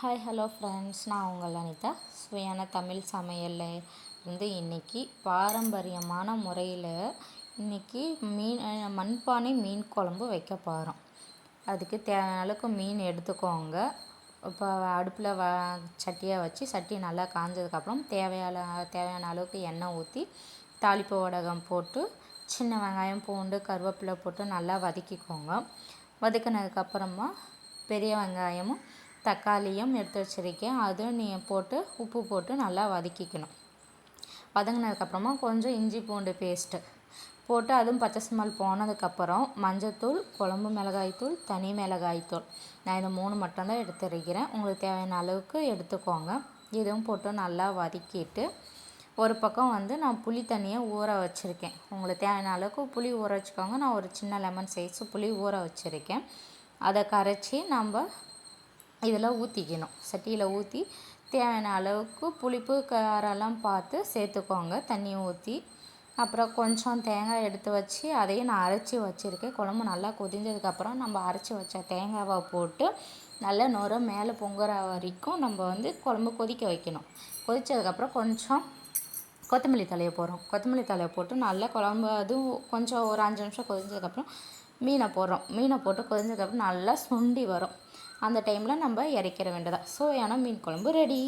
Hi hello friends, நான் உங்கள் அனிதா. சுவையான தமிழ் சமையலில் வந்து இன்றைக்கி பாரம்பரியமான முறையில் மீன் மண்பானை மீன் குழம்பு வைக்க போகிறோம். அதுக்கு தேவையான அளவுக்கு மீன் எடுத்துக்கோங்க. இப்போ அடுப்பில் சட்டியை வச்சு சட்டி நல்லா காஞ்சதுக்கப்புறம் தேவையான அளவுக்கு எண்ணெய் ஊற்றி தாளிப்பு வடகம் போட்டு சின்ன வெங்காயம் பூண்டு கருவேப்பிலை போட்டு நல்லா வதக்கிக்கோங்க. வதக்கினதுக்கப்புறமா பெரிய வெங்காயமும் தக்காளியும் எடுத்து வச்சுருக்கேன். அதுவும் போட்டு உப்பு போட்டு நல்லா வதக்கிக்கணும். வதங்கினதுக்கப்புறமா கொஞ்சம் இஞ்சி பூண்டு பேஸ்ட்டு போட்டு அதுவும் பச்சை ஸ்மெல் போனதுக்கப்புறம் மஞ்சத்தூள், குழம்பு மிளகாய்த்தூள், தனி மிளகாய்த்தூள், நான் இதை 3 மட்டும்தான் எடுத்துருக்கிறேன். உங்களுக்கு தேவையான அளவுக்கு எடுத்துக்கோங்க. இதுவும் போட்டு நல்லா வதக்கிட்டு ஒரு பக்கம் வந்து நான் புளி தண்ணியை ஊற வச்சுருக்கேன். உங்களுக்கு தேவையான அளவுக்கு புளி ஊற வச்சுக்கோங்க. நான் ஒரு சின்ன லெமன் சைஸு புளி ஊற வச்சுருக்கேன். அதை கரைச்சி நம்ம இதில் ஊற்றிக்கணும். சட்டியில் ஊற்றி தேவையான அளவுக்கு புளிப்பு காரெல்லாம் பார்த்து சேர்த்துக்கோங்க. தண்ணி ஊற்றி அப்புறம் கொஞ்சம் தேங்காய் எடுத்து வச்சு அதையும் நான் அரைச்சி வச்சுருக்கேன். குழம்பு நல்லா கொதிஞ்சதுக்கப்புறம் நம்ம அரைச்சி வச்ச தேங்காவை போட்டு நல்லா நுர மேலே பொங்குற வரைக்கும் நம்ம வந்து குழம்பு கொதிக்க வைக்கணும். கொதித்ததுக்கப்புறம் கொஞ்சம் கொத்தமல்லி தழையை போடுறோம். கொத்தமல்லி தழையை போட்டு நல்லா குழம்பு அதுவும் கொஞ்சம் ஒரு 5 நிமிஷம் கொதிஞ்சதுக்கப்புறம் மீனை போடுறோம். மீனை போட்டு கொதிஞ்சதுக்கப்புறம் நல்லா சுண்டி வரும். அந்த டைமில் நம்ம இறக்கிற வேண்டியதான். சுவையான மீன் குழம்பு ரெடி.